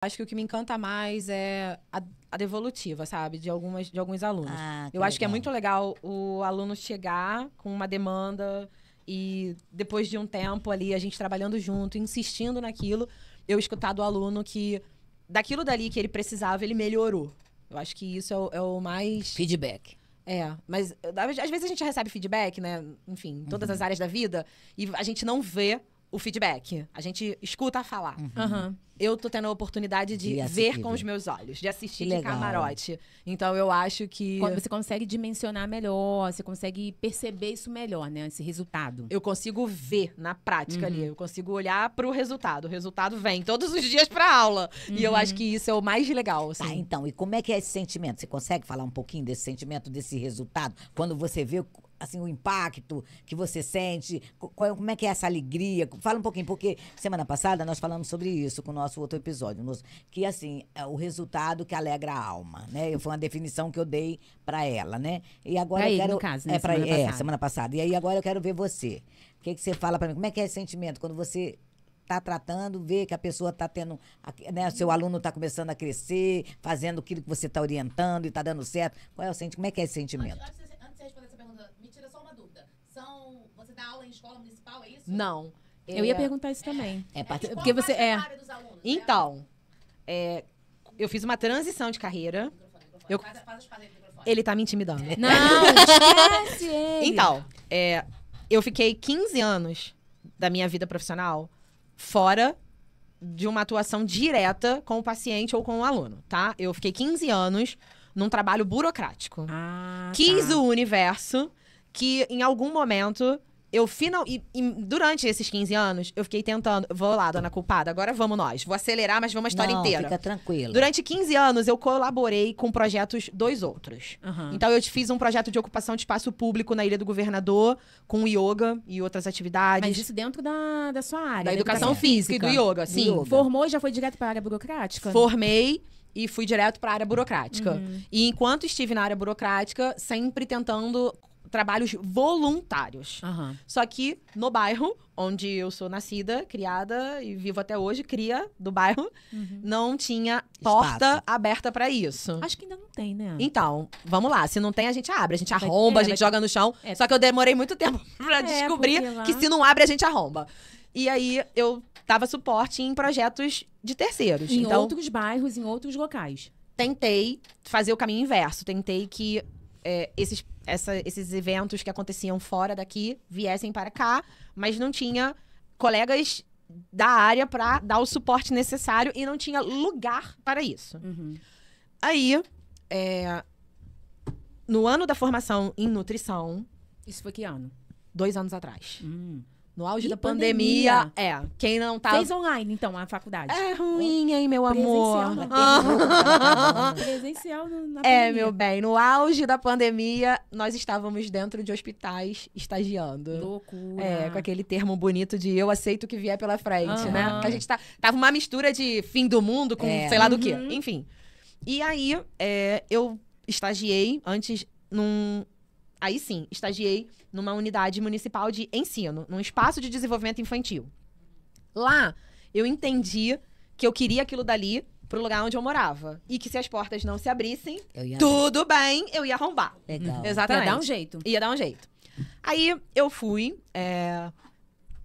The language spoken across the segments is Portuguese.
Acho que o que me encanta mais é a devolutiva, sabe? De alguns alunos. Eu acho que é muito legal o aluno chegar com uma demanda e depois de um tempo ali, a gente trabalhando junto, insistindo naquilo, eu escutar do aluno que daquilo dali que ele precisava, ele melhorou. Eu acho que isso é o mais... Feedback. Mas às vezes a gente recebe feedback, né? Enfim, em todas as áreas da vida, e a gente não vê o feedback. A gente escuta falar. Eu tô tendo a oportunidade de ver com os meus olhos, de assistir de camarote. Então, eu acho que... Você consegue dimensionar melhor, você consegue perceber isso melhor, né? Esse resultado. Eu consigo ver na prática ali. Eu consigo olhar pro resultado. O resultado vem todos os dias pra aula. E eu acho que isso é o mais legal, assim. Tá, então, e como é que é esse sentimento? Você consegue falar um pouquinho desse sentimento, desse resultado? Quando você vê... assim, o impacto que você sente, como é que é essa alegria? Fala um pouquinho, porque semana passada nós falamos sobre isso com o nosso outro episódio, que, assim, é o resultado que alegra a alma, né? Foi uma definição que eu dei pra ela, né? E agora pra eu ele, quero... no caso, né? Semana passada. E aí agora eu quero ver você. O que você fala pra mim? Como é que é esse sentimento quando você tá tratando, vê que a pessoa tá tendo, né? Seu aluno tá começando a crescer, fazendo aquilo que você tá orientando e tá dando certo. Qual é o sentimento? Como é que é esse sentimento? Antes de você responder essa pergunta, me tira só uma dúvida. Você dá aula em escola municipal, é isso? Não. Eu ia perguntar isso também. Porque você Dos alunos, Então, eu fiz uma transição de carreira. Faz as pazes do microfone. Ele tá me intimidando. Não, esquece ele. Então, eu fiquei 15 anos da minha vida profissional fora de uma atuação direta com o paciente ou com o aluno, tá? Eu fiquei 15 anos num trabalho burocrático. Quis o universo que, em algum momento, e durante esses 15 anos, eu fiquei tentando... Vou lá, dona culpada, agora vamos nós. Vou acelerar, mas vamos a história inteira. Fica tranquila. Durante 15 anos, eu colaborei com projetos 2 outros. Então, eu fiz um projeto de ocupação de espaço público na Ilha do Governador, com yoga e outras atividades. Mas isso dentro da sua área. Da educação física e do yoga, sim. Formou e já foi direto para a área burocrática? Formei e fui direto para a área burocrática. E enquanto estive na área burocrática, sempre tentando trabalhos voluntários. Só que no bairro, onde eu sou nascida, criada e vivo até hoje, cria do bairro, não tinha porta aberta para isso. Acho que ainda não tem, né? Então, vamos lá. Se não tem, a gente abre. A gente arromba, a gente joga no chão. Só que eu demorei muito tempo pra descobrir que se não abre, a gente arromba. E aí, eu dava suporte em projetos de terceiros. Em outros bairros, em outros locais. Tentei fazer o caminho inverso. Tentei que esses eventos que aconteciam fora daqui viessem para cá, mas não tinha colegas da área para dar o suporte necessário e não tinha lugar para isso. Aí, no ano da formação em nutrição... Isso foi que ano? 2 anos atrás. No auge da pandemia. Quem não tá... Fez online, então, a faculdade? É ruim, hein, meu amor? Presencial na pandemia. Meu bem. No auge da pandemia, nós estávamos dentro de hospitais estagiando. Loucura. Com aquele termo bonito de eu aceito o que vier pela frente, né? Que a gente tava uma mistura de fim do mundo com sei lá do quê. Enfim. E aí, eu estagiei antes Aí sim, estagiei numa unidade municipal de ensino, num espaço de desenvolvimento infantil. Lá, eu entendi que eu queria aquilo dali pro lugar onde eu morava. E que se as portas não se abrissem, tudo bem, eu ia arrombar. Legal. Exatamente. Ia dar um jeito. Ia dar um jeito. Aí, eu fui,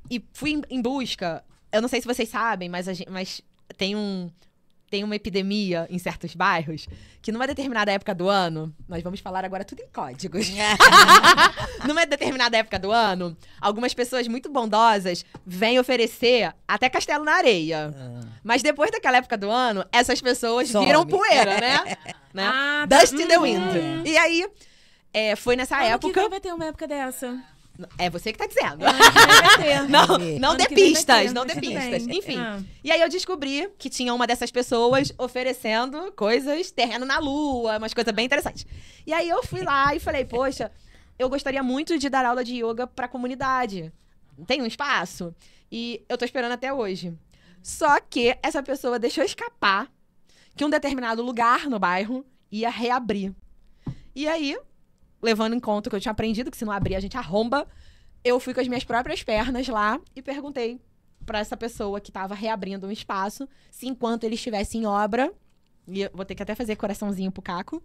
e fui em busca... Eu não sei se vocês sabem, mas tem uma epidemia em certos bairros que numa determinada época do ano, nós vamos falar agora tudo em códigos. Numa determinada época do ano, algumas pessoas muito bondosas vêm oferecer até castelo na areia. Mas depois daquela época do ano, essas pessoas viram poeira, né? Dust in the wind. E aí, foi nessa época... Que vai ter uma época dessa? É você que tá dizendo. Não dê pistas, não dê tudo pistas. bem. Enfim. E aí eu descobri que tinha uma dessas pessoas oferecendo coisas, terreno na lua, umas coisas bem interessantes. E aí eu fui lá e falei, poxa, eu gostaria muito de dar aula de yoga pra comunidade. Tem um espaço? E eu tô esperando até hoje. Só que essa pessoa deixou escapar que um determinado lugar no bairro ia reabrir. E aí... levando em conta que eu tinha aprendido que se não abrir a gente arromba, eu fui com as minhas próprias pernas lá e perguntei pra essa pessoa que tava reabrindo um espaço, se enquanto ele estivesse em obra, e eu vou ter que até fazer coraçãozinho pro Caco,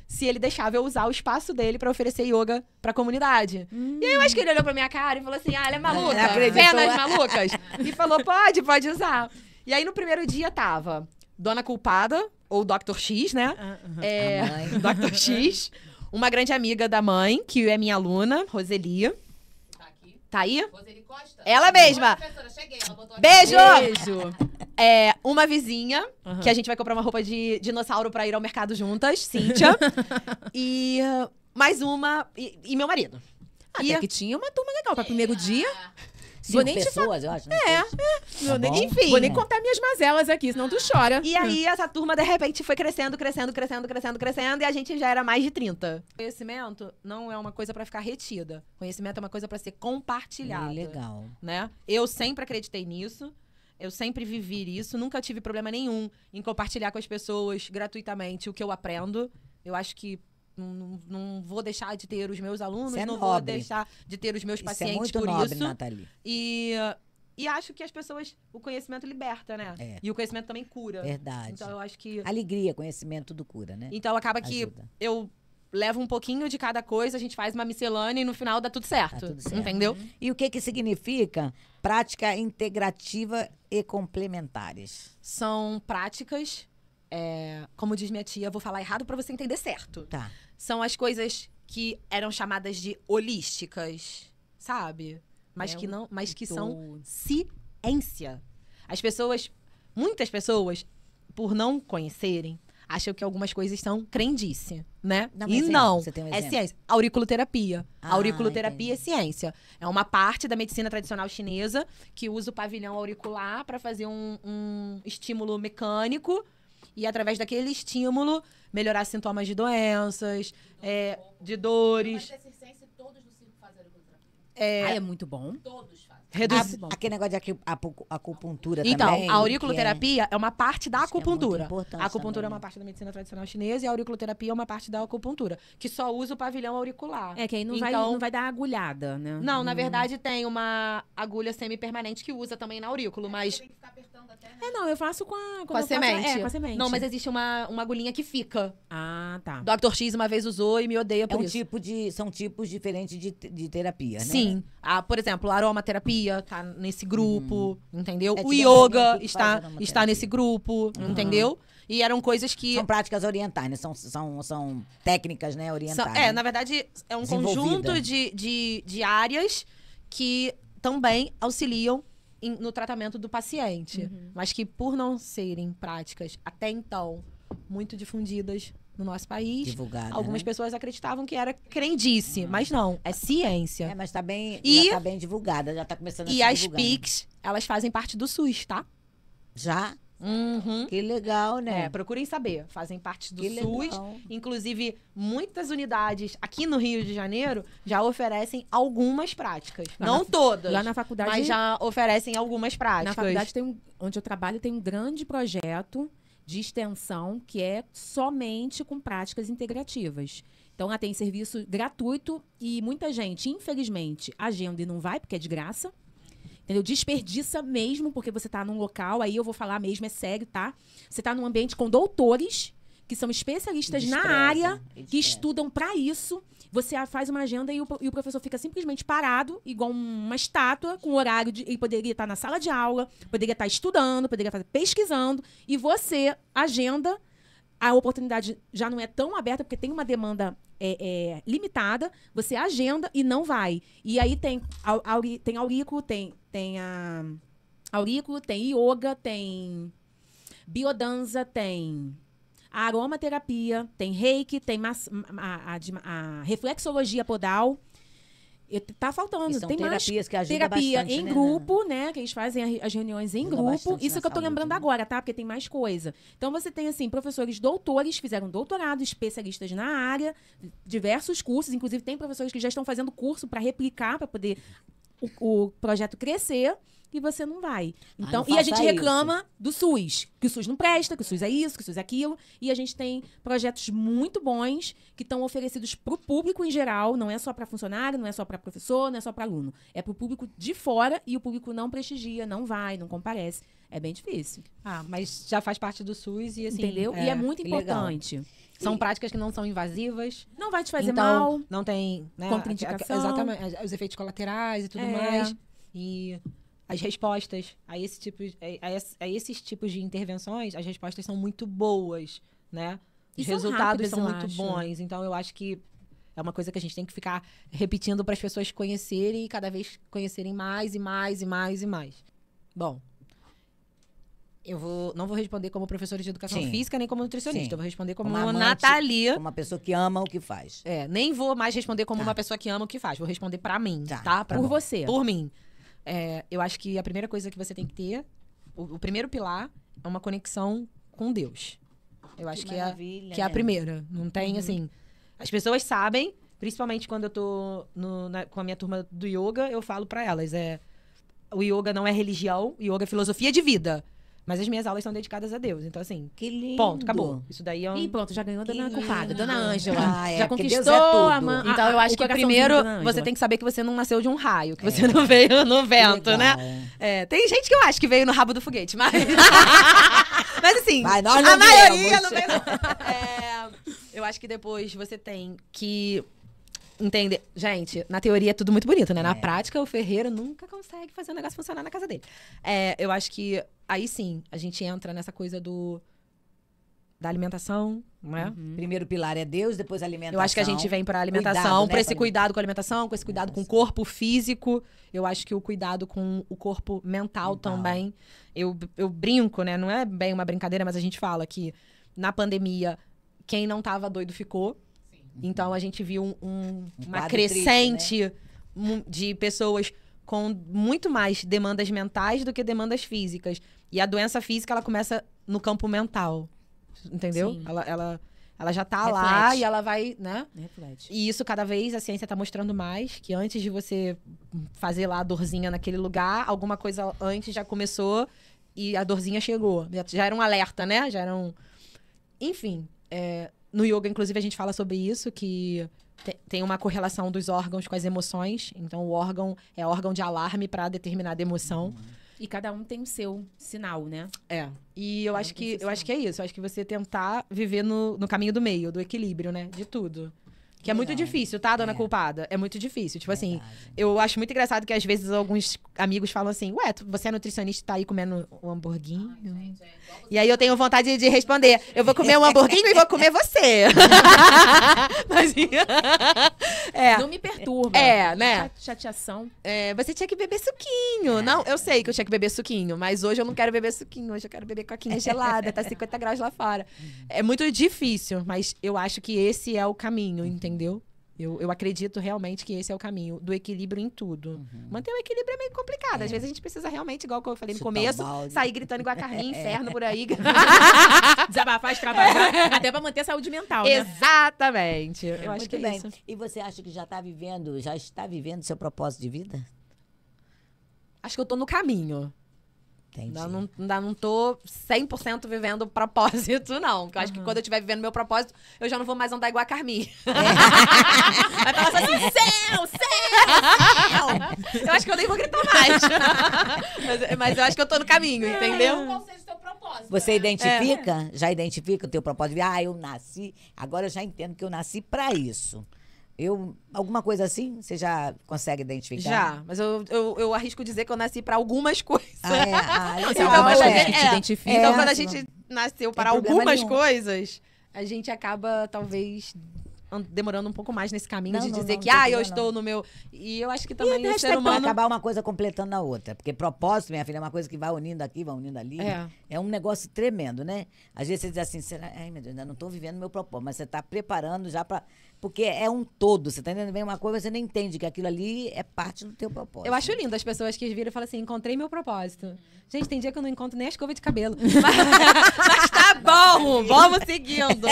se ele deixava eu usar o espaço dele pra oferecer yoga pra comunidade. E aí eu acho que ele olhou pra minha cara e falou assim, ela é maluca, Não acreditou. penas malucas. E falou, pode usar. E aí no primeiro dia tava Dona Culpada, ou Dr. X, né? A mãe. Dr. X, uma grande amiga da mãe, que é minha aluna, Roseli. Tá aqui. Tá aí? Roseli Costa. Ela mesma. Oi, professora, cheguei. Ela botou aqui. Beijo! Beijo. Uma vizinha, que a gente vai comprar uma roupa de dinossauro pra ir ao mercado juntas, Cíntia. E mais uma, e meu marido. Até que tinha uma turma legal pra primeiro dia. 5 nem te pessoas, eu acho. Vou nem, bom. enfim, vou nem contar minhas mazelas aqui, senão tu chora. E aí, essa turma, de repente, foi crescendo, e a gente já era mais de 30. Conhecimento não é uma coisa pra ficar retida. Conhecimento é uma coisa pra ser compartilhada. Legal. Né? Eu sempre acreditei nisso. Eu sempre vivi isso. Nunca tive problema nenhum em compartilhar com as pessoas gratuitamente o que eu aprendo. Eu acho que não vou deixar de ter os meus alunos, Isso é não vou nobre. deixar de ter os meus Isso é pacientes muito por nobre, isso. Nathalie. E acho que as pessoas, o conhecimento liberta, né? É. E o conhecimento também cura. Verdade. Então eu acho que. Alegria, conhecimento, tudo cura, né? Então acaba que Ajuda. eu levo um pouquinho de cada coisa, a gente faz uma miscelânea e no final dá tudo certo. Tá tudo certo. Entendeu? E o que significa prática integrativa e complementares? São práticas, como diz minha tia, vou falar errado pra você entender certo. Tá. São as coisas que eram chamadas de holísticas, sabe? Mas que são ciência. Muitas pessoas, por não conhecerem, acham que algumas coisas são crendice, né? Dá um E exemplo, não, você tem um é exemplo? ciência. Auriculoterapia. Ah, Auriculoterapia entendi. é ciência. É uma parte da medicina tradicional chinesa que usa o pavilhão auricular para fazer um estímulo mecânico e, através daquele estímulo, melhorar sintomas de doenças, de dores. Mas esse ciência, todos do circo fazem auriculoterapia. Ai, é muito bom. Todos fazem. Reduzir. Aquele negócio de acupuntura Então, também. a auriculoterapia é uma parte da Acho que é muito acupuntura. importante A acupuntura também, é uma né? parte da medicina tradicional chinesa e a auriculoterapia é uma parte da acupuntura, que só usa o pavilhão auricular. É, que aí não Então, vai dar agulhada, né? Não, na verdade tem uma agulha semi-permanente que usa também na aurículo, mas Você tem que ficar apertando até, né? Não, eu faço com a... com quando a eu faço- semente. com a semente. Não, mas existe uma agulhinha que fica. Ah, tá. Dr. X uma vez usou e me odeia É por um isso. são tipos diferentes de terapia, né? Sim. Por exemplo, a aromaterapia tá nesse grupo, entendeu? É, O tive amiga yoga que está, faz aromaterapia. está nesse grupo, entendeu? E eram coisas que... São práticas orientais, né? São técnicas, né, orientais. né? na verdade, é um Desenvolvida. conjunto de áreas que também auxiliam no tratamento do paciente. Mas que, por não serem práticas, até então, muito difundidas no nosso país, Divulgada, algumas né? pessoas acreditavam que era crendice. Mas não, é ciência. É, mas tá bem, E- já tá bem divulgada, já tá começando a E se as divulgar, né? PICs, elas fazem parte do SUS, tá? Já? Uhum. Que legal, né? Procurem saber. Fazem parte do Que SUS. legal. Inclusive, muitas unidades aqui no Rio de Janeiro já oferecem algumas práticas. Lá Não na- todas. Lá na faculdade... Mas já oferecem algumas práticas. Na faculdade onde eu trabalho tem um grande projeto de extensão que é somente com práticas integrativas. Então, lá tem serviço gratuito e muita gente, infelizmente, agenda e não vai porque é de graça. Entendeu? Desperdiça mesmo, porque você está num local, aí eu vou falar mesmo, é sério, tá? Você está num ambiente com doutores, que são especialistas na Despreza, área, e que despreza. estudam para isso. Você faz uma agenda e o professor fica simplesmente parado, igual uma estátua, com horário de. Ele poderia estar na sala de aula, poderia estar estudando, poderia estar pesquisando, e você agenda. A oportunidade já não é tão aberta, porque tem uma demanda limitada, você agenda e não vai. E aí tem aurículo, tem aurículo, tem yoga, tem biodança, tem a aromaterapia, tem reiki, tem a reflexologia podal. Tá faltando. E são Tem terapias mais que ajudam terapia bastante, em né, grupo, né? Que eles fazem as reuniões em Ajuda grupo. bastante Isso na que eu tô saúde, lembrando né? agora, tá? Porque tem mais coisa. Então você tem, assim, professores doutores, fizeram doutorado, especialistas na área, diversos cursos. Inclusive, tem professores que já estão fazendo curso para replicar, para poder o projeto crescer. e você não vai. Então, não e a gente faça reclama do SUS, que o SUS não presta, que o SUS é isso, que o SUS é aquilo, e a gente tem projetos muito bons que estão oferecidos para o público em geral, não é só para funcionário, não é só para professor, não é só para aluno, é para o público de fora e o público não prestigia, não vai, não comparece. É bem difícil, Ah, mas já faz parte do SUS e assim... entendeu? E é muito que legal. importante. São práticas que não são invasivas. Não vai te fazer então, mal. não tem, né, Contraindicação. exatamente, os efeitos colaterais e tudo mais. E as respostas a esses tipos de intervenções, as respostas são muito boas, né? E Os são resultados rápidas, são eu muito acho. bons. Então, eu acho que é uma coisa que a gente tem que ficar repetindo para as pessoas conhecerem e cada vez conhecerem mais e mais e mais e mais. Bom, não vou responder como professora de educação Sim. física nem como nutricionista. Sim. Eu vou responder como Como amante, Nathalie. Uma pessoa que ama o que faz. Nem vou mais responder como Tá. uma pessoa que ama o que faz. Vou responder pra mim, Tá. tá? Por você. Por mim. Eu acho que a primeira coisa que você tem que ter, o primeiro pilar, é uma conexão com Deus. Eu acho que é a primeira. Não tem, assim... As pessoas sabem, principalmente quando eu tô com a minha turma do yoga, eu falo pra elas, o yoga não é religião, o yoga é filosofia de vida. Mas as minhas aulas são dedicadas a Deus. Então, assim, Que lindo. ponto, acabou. Isso daí é um... E pronto, já ganhou a dona Que culpada, lindo. dona Ângela. Ah, já porque Deus conquistou é tudo. a mãe. Então, eu acho que primeiro você tem que saber que você não nasceu de um raio, que você não veio no vento, legal. né? Tem gente que eu acho que veio no rabo do foguete, mas. Mas assim, Mas nós não a maioria viemos. não veio. Não. Eu acho que depois você tem que entender. Gente, na teoria é tudo muito bonito, né? Na prática, o ferreiro nunca consegue fazer o negócio funcionar na casa dele. Eu acho que aí sim a gente entra nessa coisa da alimentação, não é? Primeiro pilar é Deus, depois a alimentação. Eu acho que a gente vem pra alimentação, Cuidado, né, pra esse pra- cuidado com a alimentação, com esse cuidado com o corpo físico. Eu acho que o cuidado com o corpo mental também. Eu brinco, né? Não é bem uma brincadeira, mas a gente fala que na pandemia, quem não tava doido ficou. Então a gente viu uma quadro crescente de pessoas com muito mais demandas mentais do que demandas físicas. E a doença física, ela começa no campo mental. Entendeu? Sim. Ela já tá lá Reflete. e ela vai, né? Reflete. E isso, cada vez, a ciência tá mostrando mais. Que antes de você fazer lá a dorzinha naquele lugar, alguma coisa antes já começou e a dorzinha chegou. Já era um alerta, né? Já era um... Enfim, no yoga, inclusive, a gente fala sobre isso, que tem uma correlação dos órgãos com as emoções. Então, o órgão é órgão de alarme para determinada emoção. E cada um tem o seu sinal, né? E eu acho que é isso. Eu acho que você tentar viver no caminho do meio, do equilíbrio, né? De tudo. Que é muito Legal. difícil, tá, dona culpada? É muito difícil. Tipo assim, Verdade. eu acho muito engraçado que às vezes alguns amigos falam assim, ué, você é nutricionista e tá aí comendo um hamburguinho? Gente, igual você E aí eu tenho vontade de responder, eu vou comer um hamburguinho e vou comer você. Mas, Não me perturba. né? Chateação. Você tinha que beber suquinho. Não, eu sei que eu tinha que beber suquinho, mas hoje eu não quero beber suquinho. Hoje eu quero beber coquinha gelada, tá 50 graus lá fora. É muito difícil, mas eu acho que esse é o caminho, entendeu? Eu acredito realmente que esse é o caminho do equilíbrio em tudo. Manter o equilíbrio é meio complicado. Às vezes a gente precisa realmente, igual que eu falei no Chutar o começo, balde. sair gritando igual a Carminha, inferno por aí. Desabafar, extravasar. Até pra manter a saúde mental, né? Exatamente. Eu acho Muito que é bem. isso. E você acha que já está vivendo seu propósito de vida? Acho que eu tô no caminho. Entendi. Ainda não tô 100% vivendo o propósito, não. Porque eu acho que quando eu estiver vivendo meu propósito, eu já não vou mais andar igual a Carminha. Vai falar assim, céu! Eu acho que eu nem vou gritar mais. mas eu acho que eu tô no caminho, entendeu? Qual seja o seu propósito? Você né? identifica? Já identifica o teu propósito de vida? Eu nasci, agora eu já entendo que eu nasci pra isso. Alguma coisa assim, você já consegue identificar? Já, mas eu arrisco dizer que eu nasci pra algumas coisas. Tem Então, algumas quando a coisas gente- que te identificam. Então, quando a assim, gente nasceu tem para problema algumas nenhum. coisas, a gente acaba, talvez, demorando um pouco mais nesse caminho Não, de não, dizer não, que, não tem eu problema, estou não. no meu... E eu acho que E também o hashtag ser vai humano... acabar uma coisa completando a outra. Porque propósito, minha filha, é uma coisa que vai unindo aqui, vai unindo ali. É um negócio tremendo, né? Às vezes você diz assim, ai meu Deus, ainda não estou vivendo meu propósito. Mas você está preparando já para... Porque é um todo, você está entendendo bem uma coisa, você nem entende que aquilo ali é parte do teu propósito. Eu acho lindo as pessoas que viram e falam assim, encontrei meu propósito. Gente, tem dia que eu não encontro nem a escova de cabelo. Mas tá bom, vamos seguindo.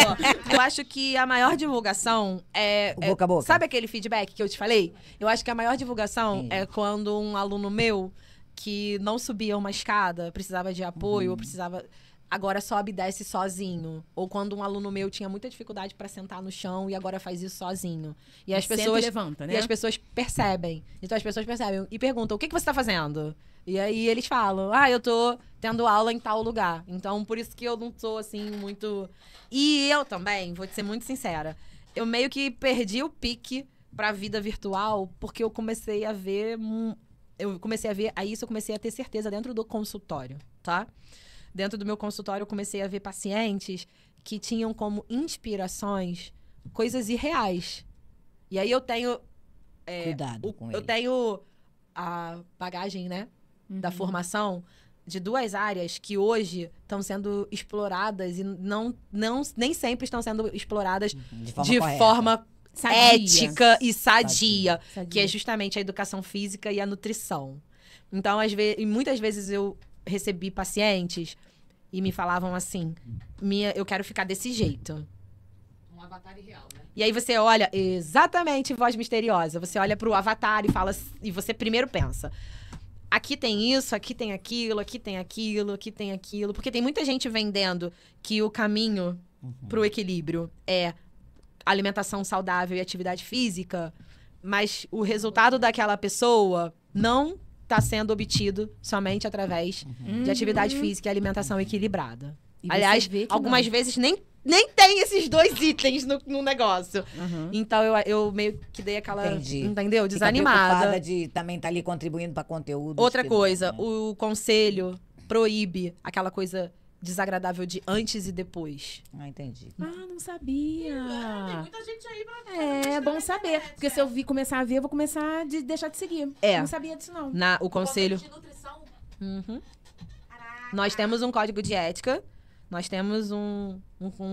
Eu acho que a maior divulgação é... O boca a boca. Sabe aquele feedback que eu te falei? Eu acho que a maior divulgação é quando um aluno meu que não subia uma escada, precisava de apoio, ou precisava... Agora sobe e desce sozinho. Ou quando um aluno meu tinha muita dificuldade para sentar no chão e agora faz isso sozinho. E as Senta pessoas... e levanta, né? E as pessoas percebem. Então as pessoas percebem e perguntam, o que você tá fazendo? E aí eles falam, eu tô tendo aula em tal lugar. Então por isso que eu não sou, assim, muito... E eu também, vou te ser muito sincera, eu meio que perdi o pique pra vida virtual porque eu comecei a ver... Aí isso eu comecei a ter certeza dentro do consultório, tá? Dentro do meu consultório, eu comecei a ver pacientes que tinham como inspirações coisas irreais. E aí eu tenho... Cuidado com eu ele. tenho a bagagem, né? Da formação de 2 áreas que hoje estão sendo exploradas e nem sempre estão sendo exploradas de correta. forma Sadia. ética e sadia, Sadia. que é justamente a educação física e a nutrição. Então, e muitas vezes eu recebi pacientes e me falavam assim, eu quero ficar desse jeito. Um avatar irreal, né? E aí você olha, exatamente, voz misteriosa, você olha pro avatar e fala, e você primeiro pensa, aqui tem isso, aqui tem aquilo, aqui tem aquilo, aqui tem aquilo, porque tem muita gente vendendo que o caminho pro equilíbrio é alimentação saudável e atividade física, mas o resultado daquela pessoa não está sendo obtido somente através de atividade física e alimentação equilibrada. E você Aliás, vê que algumas não. vezes nem tem esses 2 itens no negócio. Uhum. Então eu meio que dei aquela, Entendi. entendeu? Fica Desanimada. preocupada de também estar ali contribuindo para conteúdo. Outra coisa, né? o conselho proíbe aquela coisa desagradável de antes e depois. Entendi. Não sabia. Tem muita gente aí pra... É bom saber. Porque se eu começar a ver, eu vou começar a deixar de seguir. É. Não sabia disso, não. O conselho... de nutrição. Uhum. Caraca. Nós temos um código de ética, nós temos um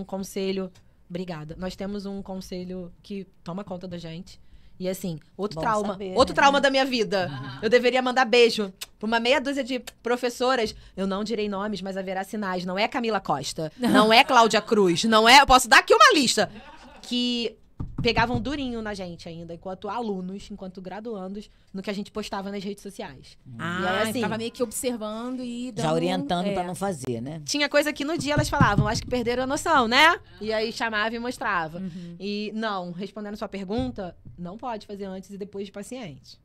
conselho... Obrigada. Nós temos um conselho que toma conta da gente. E assim, outro Bom trauma. saber, Outro né? trauma da minha vida. Eu deveria mandar beijo pra uma meia dúzia de professoras. Eu não direi nomes, mas haverá sinais. Não é Camila Costa. Não é Cláudia Cruz. Não é... Eu posso dar aqui uma lista. Que pegavam durinho na gente ainda, enquanto alunos, enquanto graduandos, no que a gente postava nas redes sociais. E aí, assim, tava meio que observando e dando... Já orientando para não fazer, né? tinha coisa que no dia elas falavam, acho que perderam a noção, né? E aí chamava e mostrava. E não, respondendo sua pergunta, não pode fazer antes e depois de paciente.